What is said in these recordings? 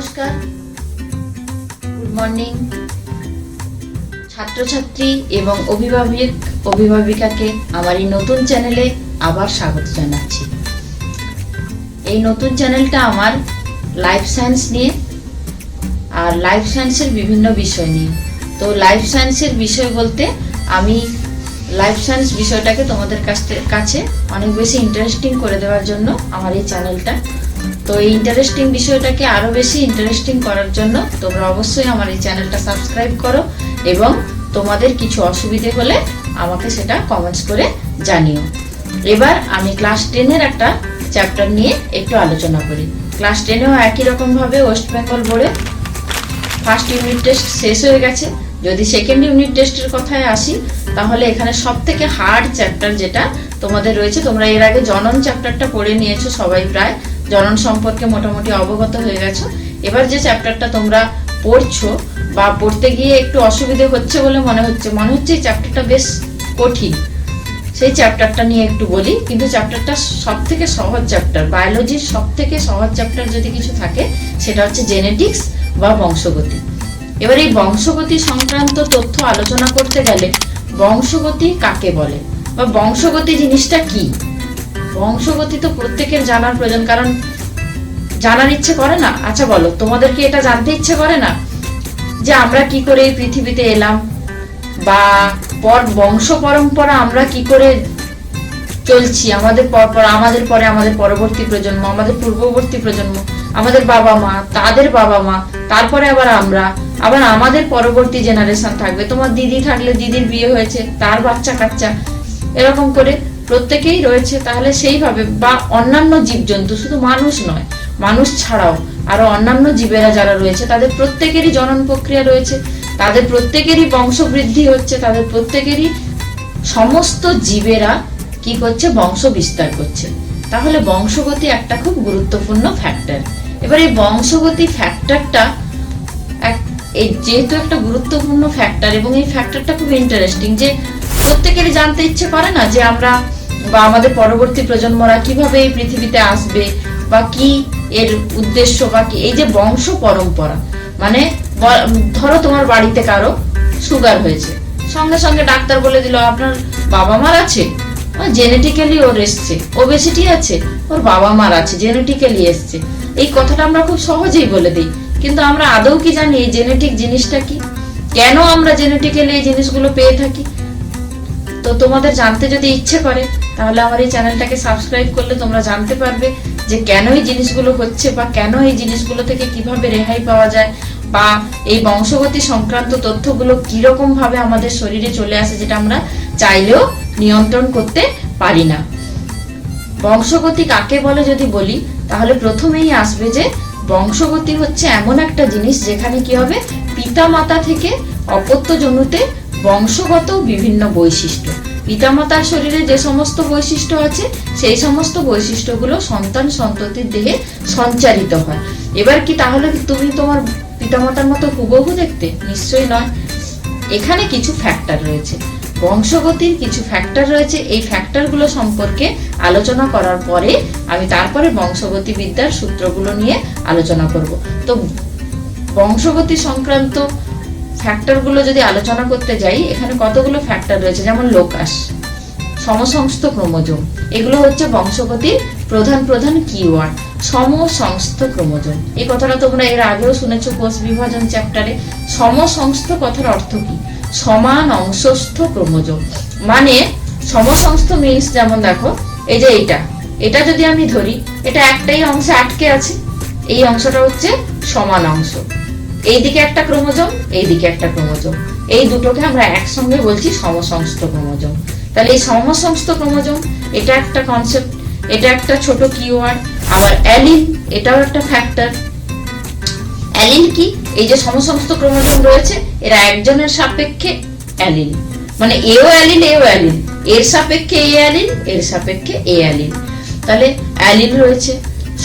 নমস্কার, good morning ছাত্রছাত্রী এবং অভিভাবিকাকে আমার এই নতুন চ্যানেলে আবার স্বাগত জানাচ্ছি। এই নতুন চ্যানেলটা আমার লাইফ সায়েন্স নিয়ে আর লাইফ সায়েন্সের বিভিন্ন বিষয় নিয়ে। তো লাইফ সায়েন্সের বিষয় বলতে আমি লাইফ সায়েন্স বিষয়টাকে তোমাদের কাছে অনেক বেশি ইন্টারেস্টিং করে দেওয়ার জন্য আমার এই চ্যানেলটা। তো এই ইন্টারেস্টিং বিষয়টাকে আরো বেশি ইন্টারেস্টিং করার জন্য তোমরা অবশ্যই আমার এই চ্যানেলটা সাবস্ক্রাইব করো এবং তোমাদের কিছু অসুবিধে হলে আমাকে সেটা কমেন্টস করে জানিও। এবার আমি ক্লাস 10-এর একটা চ্যাপ্টার নিয়ে একটু আলোচনা করি। ক্লাস 10-এও একই রকম ভাবে ওয়েস্ট বেঙ্গল বোর্ডে ফার্স্ট ইউনিট টেস্ট শেষ হয়ে গেছে। যদি সেকেন্ড ইউনিট টেস্টের কথায় আসি, তাহলে এখানে সব থেকে হার্ড চ্যাপ্টার যেটা তোমাদের রয়েছে, তোমরা এর আগে জনন চ্যাপ্টারটা পড়ে নিয়েছো, সবাই প্রায় জনন সম্পর্কে মোটামুটি অবগত হয়ে গেছো। এবার যে চ্যাপ্টারটা তোমরা পড়ছো বা পড়তে গিয়ে একটু অসুবিধে হচ্ছে বলে মনে হচ্ছে এই চ্যাপ্টারটা বেশ কঠিন, সেই চ্যাপ্টারটা নিয়ে একটু বলি। কিন্তু চ্যাপ্টারটা সব থেকে সহজ চ্যাপ্টার, বায়োলজির সব থেকে সহজ চ্যাপ্টার যদি কিছু থাকে সেটা হচ্ছে জেনেটিক্স বা বংশগতি। এবার এই বংশগতি সংক্রান্ত তথ্য আলোচনা করতে গেলে বংশগতি কাকে বলে বা বংশগতি জিনিসটা কি, বংশগতি তো প্রত্যেকের জানার প্রয়োজন, কারণ জানার ইচ্ছে করে না? আচ্ছা বলো, তোমাদের কি এটা জানতে ইচ্ছে করে না যে আমরা কি করে এই পৃথিবীতে এলাম, বা বংশ পরম্পরা আমরা কি করে চলছি, আমাদের পরে আমাদের পরবর্তী প্রজন্ম, আমাদের পূর্ববর্তী প্রজন্ম, আমাদের বাবা মা, তাদের বাবা মা, তারপরে আবার আমাদের পরবর্তী জেনারেশন থাকবে। তোমার দিদি থাকলে দিদির বিয়ে হয়েছে, তার বাচ্চা কাচ্চা, এরকম করে প্রত্যেকেই রয়েছে। তাহলে সেইভাবে বা অন্যান্য জীবজন্তু, শুধু মানুষ নয়, মানুষ ছাড়াও আরো অন্যান্য জীবেরা যারা রয়েছে তাদের প্রত্যেকেরই জনন প্রক্রিয়া রয়েছে, তাদের প্রত্যেকেরই বংশবৃদ্ধি হচ্ছে, তাদের প্রত্যেকেরই সমস্ত জীবেরা কি করছে, বংশ বিস্তার করছে। তাহলে বংশগতি একটা খুব গুরুত্বপূর্ণ ফ্যাক্টর। এবার এই বংশগতি ফ্যাক্টরটা যেহেতু একটা গুরুত্বপূর্ণ ফ্যাক্টর এবং এই ফ্যাক্টরটা খুব ইন্টারেস্টিং, যে প্রত্যেকেরই জানতে ইচ্ছে করে না যে আমরা বা আমাদের পরবর্তী প্রজন্মরা কিভাবে এই পৃথিবীতে আসবে বা কি এর উদ্দেশ্য বা কি। এই যে বংশ পরম্পরা, মানে ধরো তোমার বাড়িতে কারো সুগার হয়েছে, সঙ্গে সঙ্গে ডাক্তার বলে দিল আপনার বাবা মার আছে, জেনেটিক্যালি ওর এসছে। ওবেসিটি আছে, ওর বাবা মার আছে, জেনেটিক্যালি এসছে। এই কথাটা আমরা খুব সহজেই বলে দিই, কিন্তু আমরা আদৌ কি জানি এই জেনেটিক জিনিসটা কি, কেন আমরা জেনেটিক্যালি এই জিনিসগুলো পেয়ে থাকি? তো তোমাদের জানতে যদি ইচ্ছে করে তাহলে আমার এই চ্যানেলটাকে সাবস্ক্রাইব করলে তোমরা জানতে পারবে যে কেন এই জিনিসগুলো হচ্ছে বা কেন এই জিনিসগুলো থেকে কিভাবে রেহাই পাওয়া যায়, বা এই বংশগতি সংক্রান্ত তথ্যগুলো কিরকম ভাবে আমাদের শরীরে চলে আসে যেটা আমরা চাইলেও নিয়ন্ত্রণ করতে পারি না। বংশগতি কাকে বলে যদি বলি, তাহলে প্রথমেই আসবে যে বংশগতি হচ্ছে এমন একটা জিনিস যেখানে কি হবে, পিতামাতা থেকে অপত্যজনুতে বংশগত বিভিন্ন বৈশিষ্ট্য, পিতামাতার শরীরে যে সমস্ত বৈশিষ্ট্য আছে সেই সমস্ত বৈশিষ্ট্যগুলো সন্তান সন্ততির দেহে সঞ্চারিত হয়। এবার কি তাহলে তুমি তোমার পিতামাতার মতো হুবহু দেখতে? নিশ্চয়ই নয়। এখানে কিছু ফ্যাক্টর রয়েছে, বংশগতির কিছু ফ্যাক্টর রয়েছে। এই ফ্যাক্টরগুলো সম্পর্কে আলোচনা করার পরে আমি তারপরে বংশগতি বিদ্যার সূত্রগুলো নিয়ে আলোচনা করব। তো বংশগতি সংক্রান্ত ফ্যাক্টরগুলো যদি আলোচনা করতে যাই, এখানে কতগুলো ফ্যাক্টর রয়েছে, যেমন লোকাস, সমসংস্থ ক্রোমোজোম, এগুলো হচ্ছে বংশগতির প্রধান কিওয়ার্ড। সমসংস্থ ক্রোমোজোম, এই কথাটা তোমরা এর আগেও শুনেছো কোষ বিভাজন চ্যাপ্টারে। সমসংস্থ কথার অর্থ কি? সমান অংশস্থ ক্রোমোজোম, মানে সমসংস্থ মিনস, যেমন দেখো এই যে এটা যদি আমি ধরি, এটা একটাই অংশে আটকে আছে, এই অংশটা হচ্ছে সমান অংশ, এইদিকে একটা ক্রোমোজোম, এইদিকে একটা ক্রোমোজোম, এই দুটোকে আমরা একসঙ্গে বলছি সমসংস্থ ক্রোমোজোম। তাহলে এই সমসংস্থ ক্রোমোজোম এটা একটা কনসেপ্ট, এটা একটা ছোট কিওয়ার্ড। আবার অ্যালিল, এটাও একটা ফ্যাক্টর। অ্যালিল কি? এই যে সমসংস্থ ক্রোমোজোম রয়েছে, এরা একজনের সাপেক্ষে অ্যালিল, মানে এও অ্যালিল এও অ্যালিল, এর সাপেক্ষে এ অ্যালিল, এর সাপেক্ষে এ অ্যালিল। তাহলে অ্যালিল রয়েছে,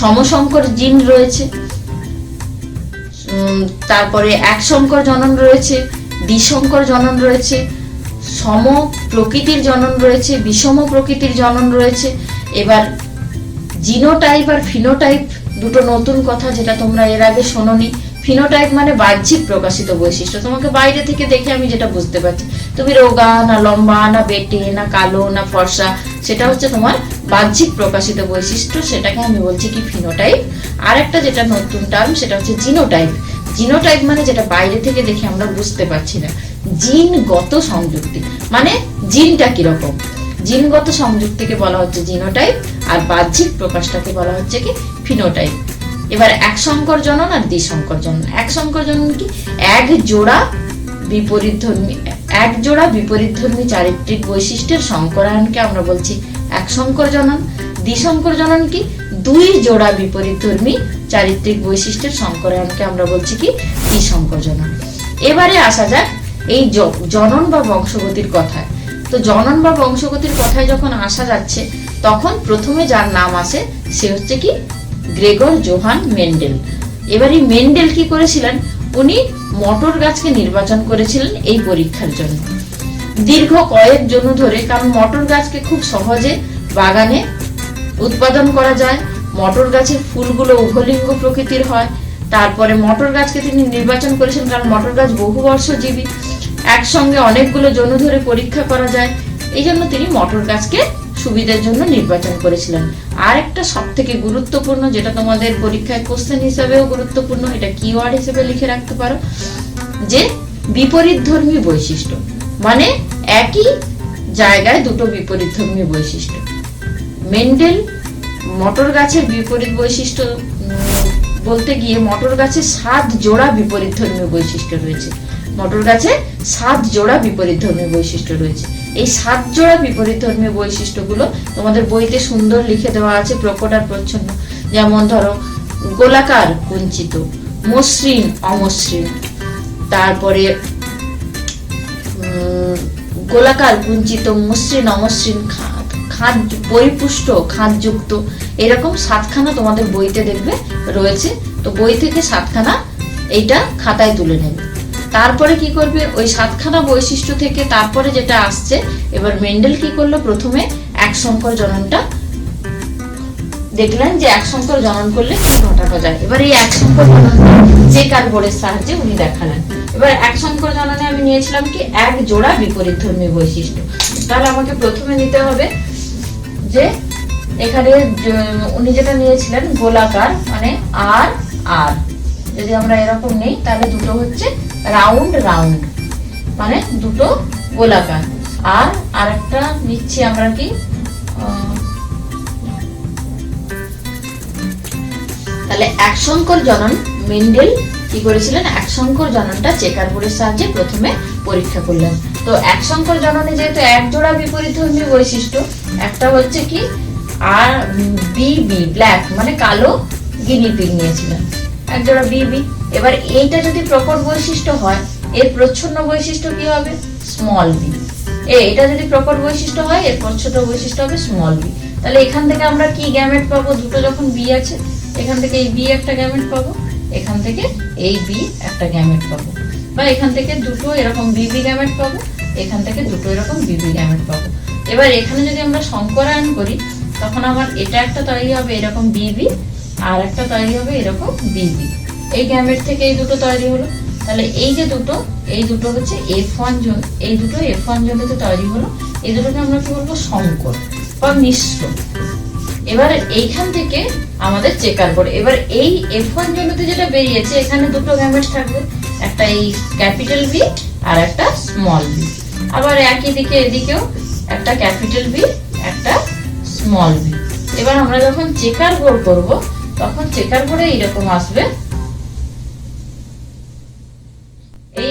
সমসংকর জিন রয়েছে, তারপরে একসংকর জনন রয়েছে, দ্বিসংকর জনন রয়েছে, সম প্রকৃতির জনন রয়েছে, বিষম প্রকৃতির জনন রয়েছে। এবার জিনোটাইপ আর ফিনোটাইপ দুটো নতুন কথা যেটা তোমরা এর আগে শোনোনি। ফিনোটাইপ মানে বাহ্যিক প্রকাশিত বৈশিষ্ট্য। তোমাকে বাইরে থেকে দেখে আমি যেটা বুঝতে পারছি তুমি রোগা না লম্বা না বেটে না কালো না ফর্সা, সেটা হচ্ছে তোমার বাহ্যিক প্রকাশিত বৈশিষ্ট্য, সেটাকে আমি বলছি কি ফিনোটাইপ। আর একটা যেটা নতুন টার্ম সেটা হচ্ছে জিনোটাইপ। জিনোটাইপ মানে যেটা বাইরে থেকে দেখে আমরা বুঝতে পারছি না, জিনগত সংযুক্তি, মানে জিনটা কিরকম, জিনগত সংযুক্তিকে বলা হচ্ছে জিনোটাইপ, আর বাহ্যিক প্রকাশটাকে বলা হচ্ছে কি ফিনোটাইপ। এবার এক সংকর জনন আর দ্বিসংকর জনন। এক সংকর জনন কি, এক জোড়া বিপরীতধর্মী চারিত্রিক বৈশিষ্ট্যের সংকরায়নকে আমরা বলছি এক সংকর জনন। দ্বিসংকর জনন কি, দুই জোড়া বিপরীতধর্মী চারিত্রিক বৈশিষ্ট্যের সংকরায়নকে আমরা বলছি কি দ্বিসংকর জনন। এবারে আসা যাক এই জনন বা বংশগতির কথায়। তো জনন বা বংশগতির কথায় যখন আসা যাচ্ছে, তখন প্রথমে যার নাম আসে সে হচ্ছে কি গ্রেগর জোহান মেন্ডেল। এবার এই মেন্ডেল কি করেছিলেন, উনি মটর গাছকে নির্বাচন করেছিলেন এই পরীক্ষার জন্য। দীর্ঘ কয়েক জন্য ধরে, কারণ মটর গাছকে খুব সহজে বাগানে উৎপাদন করা যায়, মটর গাছের ফুলগুলো উভলিঙ্গ প্রকৃতির হয়। তারপরে মটর গাছকে তিনি নির্বাচন করেছেন কারণ মটর গাছ বহু বর্ষজীবী, একসঙ্গে অনেকগুলো জন্য ধরে পরীক্ষা করা যায়, এই জন্য তিনি মটর গাছকে সুবিধার জন্য নির্বাচন করেছিলেন। আর একটা সব থেকে গুরুত্বপূর্ণ, যেটা তোমাদের পরীক্ষায় কোশ্চেন হিসেবেও গুরুত্বপূর্ণ, এটা কিওয়ার্ড হিসেবে লিখে রাখতে পারো, যে বিপরীতধর্মী বৈশিষ্ট্য, মানে একই জায়গায় দুটো বিপরীতধর্মী বৈশিষ্ট্য। মেন্ডেল মটর গাছের বিপরীত বৈশিষ্ট্য বলতে গিয়ে মটর গাছে 7 জোড়া বিপরীতধর্মী বৈশিষ্ট্য রয়েছে। মটর গাছে 7 জোড়া বিপরীতধর্মী বৈশিষ্ট্য রয়েছে। এই 7 জোড়া বিপরীতধর্মী বৈশিষ্ট্যগুলো তোমাদের বইতে সুন্দর লিখে দেওয়া আছে, প্রকট আর প্রচ্ছন্ন। যেমন ধরো গোলাকার কুঞ্চিত, মসৃণ অমসৃণ, তারপরে গোলাকার কুঞ্চিত, মসৃণ অমসৃণ, খাঁজ পরিপুষ্ট খাঁজযুক্ত, এরকম 7খানা তোমাদের বইতে দেখবে রয়েছে। তো বই থেকে 7খানা এইটা খাতায় তুলে নেবে। তারপরে কি করবে, ওই 7খানা বৈশিষ্ট্য থেকে তারপরে যেটা আসছে, এবার মেন্ডেল কি করলো, প্রথমে এক সংকর জননটা দেখলেন যে এক সংকর জনন করলে কি ঘটানো যায়। এবার এই এক সংকর জননটা চেকার বোর্ডের সাহায্যে উনি দেখালেন। এবার এক সংকর জননে আমি নিয়েছিলাম কি এক জোড়া বিপরীতধর্মী বৈশিষ্ট্য। তাহলে আমাকে প্রথমে নিতে হবে যে এখানে উনি যেটা নিয়েছিলেন গোলাকার, মানে আর আর যদি আমরা এরকম নেই তাহলে দুটো হচ্ছে রাউন্ড রাউন্ড, মানে দুটো গোলাকার। আর আরেকটা নিচ্ছি আমরা কি, তাহলে এক সংকর জনন মেন্ডেল কি করেছিলেন, এক সংকর জননটা চেকার বোর্ডের সাহায্যে প্রথমে পরীক্ষা করলেন। তো এক সংকর জননে যেহেতু এক জোড়া বিপরীতধর্মী বৈশিষ্ট্য, একটা হচ্ছে কি আর বিবি ব্ল্যাক মানে কালো গিনিপিগ নিয়েছিলেন, এক জোড়া বিবি। এবার এইটা যদি প্রকট বৈশিষ্ট্য হয়, এর প্রচ্ছন্ন বৈশিষ্ট্য কি হবে, স্মল বি। এটা যদি প্রকট বৈশিষ্ট্য হয়, এর প্রচ্ছন্ন বৈশিষ্ট্য হবে স্মল বি। তাহলে এখান থেকে আমরা কি গ্যামেট পাবো, দুটো যখন বি আছে, এখান থেকে এই বি একটা গ্যামেট পাবো, এখান থেকে এই বি একটা গ্যামেট পাবো, বা এখান থেকে দুটো এরকম বিবি গ্যামেট পাবো, এখান থেকে দুটো এরকম বিবি গ্যামেট পাবো। এবার এখানে যদি আমরা সংকরায়ন করি, তখন আমার এটা একটা তৈরি হবে এরকম বিবি, আর একটা তৈরি হবে এরকম বিবি। এই গ্যামেট থেকে এই দুটো তৈরি হলো। তাহলে এই যে দুটো, এই দুটো হচ্ছে F1 জোন, এই দুটো F1 জোনেতে তৈরি হলো। এই দুটোকে আমরা কি বলবো, সংকর বা মিশ্র। এবার এইখান থেকে আমাদের চেকার বোর্ড, এবার এই F1 জোনেতে যেটা বেরিয়েছে, এখানে দুটো গ্যামেট থাকবে, একটা এই ক্যাপিটাল বি আর একটা স্মল বি। আবার একই দিকে এদিকেও একটা ক্যাপিটাল বি একটা স্মল বি। এবার আমরা যখন চেকার বোর্ড করব, তখন চেকার বোর্ডে এইরকম আসবে, এই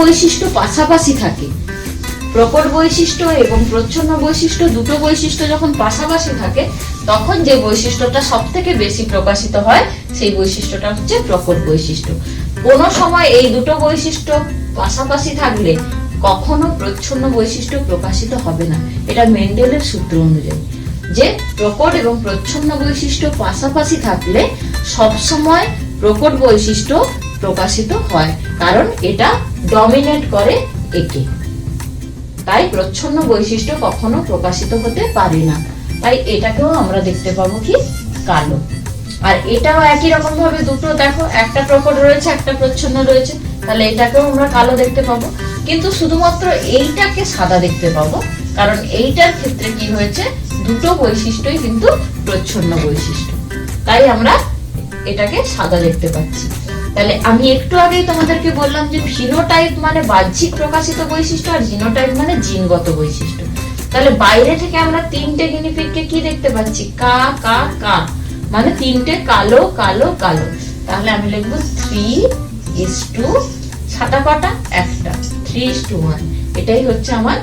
বৈশিষ্ট্য পাশাপাশি থাকে, প্রকট বৈশিষ্ট্য এবং প্রচ্ছন্ন বৈশিষ্ট্য দুটো বৈশিষ্ট্য যখন পাশাপাশি থাকে, তখন যে বৈশিষ্ট্যটা সব থেকে বেশি প্রকাশিত হয় সেই বৈশিষ্ট্যটা হচ্ছে প্রকট বৈশিষ্ট্য। কোনো সময় এই দুটো বৈশিষ্ট্য পাশাপাশি থাকলে কখনো প্রচ্ছন্ন বৈশিষ্ট্য প্রকাশিত হবে না। এটা মেন্ডেলের সূত্র অনুযায়ী, যে প্রকট এবং প্রচ্ছন্ন বৈশিষ্ট্য পাশাপাশি থাকলে সবসময় প্রকট বৈশিষ্ট্য প্রকাশিত হয়, কারণ এটা ডমিনেট করে একে। তাই প্রচ্ছন্ন বৈশিষ্ট্য কখনো প্রকাশিত হতে পারে না। তাই এটাকেও আমরা দেখতে পাবো কি কালো। আর এটাও একই রকম ভাবে দুটো দেখো, একটা প্রকট রয়েছে একটা প্রচ্ছন্ন রয়েছে, তাহলে এটাকেও আমরা কালো দেখতে পাবো। কিন্তু শুধুমাত্র এইটাকে সাদা দেখতে পাবো, কারণ এইটার ক্ষেত্রে কি হয়েছে, দুটো বৈশিষ্ট্যই কিন্তু প্রচ্ছন্ন বৈশিষ্ট্য, তাই আমরা এটাকে সাদা দেখতে পাচ্ছি। তাহলে আমি একটু আগেই তোমাদেরকে বললাম যে ফিনোটাইপ মানে বাহ্যিক প্রকাশিত বৈশিষ্ট্য আর জিনোটাইপ মানে জিনগত বৈশিষ্ট্য। তাহলে বাইরে থেকে আমরা তিনটে গিনিপিগকে কি দেখতে পাচ্ছি, কা কা কা, মানে তিনটে কালো কালো কালো। তাহলে আমি লিখবো 3:, সাদা কটা, একটা, 3:1। এটাই হচ্ছে আমার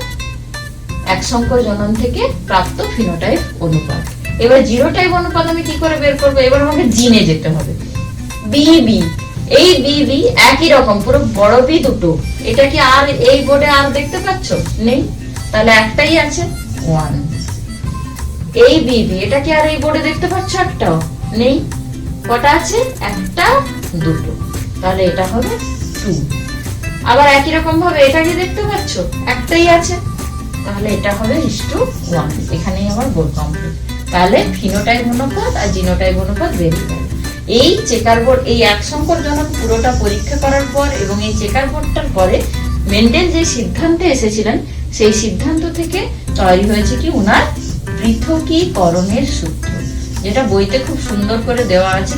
এক সংকর জনন থেকে প্রাপ্ত ফিনোটাইপ অনুপাত। এবার জিনোটাইপ অনুপাত আমি কি করে বের করবো, এবার আমাকে জিনে যেতে হবে। বিবি, এই বিবি একই রকম, পুরো বড় বি দুটো। এটা কি আর এই বোর্ডে আর দেখতে পাচ্ছ? নেই, তাহলে একটাই আছে 1। এই বিবি, এটা কি আর এই বোর্ডে দেখতে পাচ্ছ? একটাও নেই, কটা আছে? একটা, দুটো, তাহলে এটা হবে 2। আবার একই রকম ভাবে এটা কি দেখতে পাচ্ছ? একটাই আছে, তাহলে এটা হবে 1। এখানেই আমার বোর্ড কমপ্লিট। তাহলে ফিনোটাইপ অনুপাত আর জিনোটাইপ অনুপাত বেরিয়ে গেল। এই চেকার বোর্ড, এই এক সংকর জনন পুরোটা পরীক্ষা করার পর এবং এই চেকার বোর্ডটার পরে মেন্ডেল যে সিদ্ধান্তে এসেছিলেন, সেই সিদ্ধান্ত থেকে তৈরি হয়েছে কি উনার পৃথকীকরণের সূত্র, যেটা বইতে খুব সুন্দর করে দেওয়া আছে।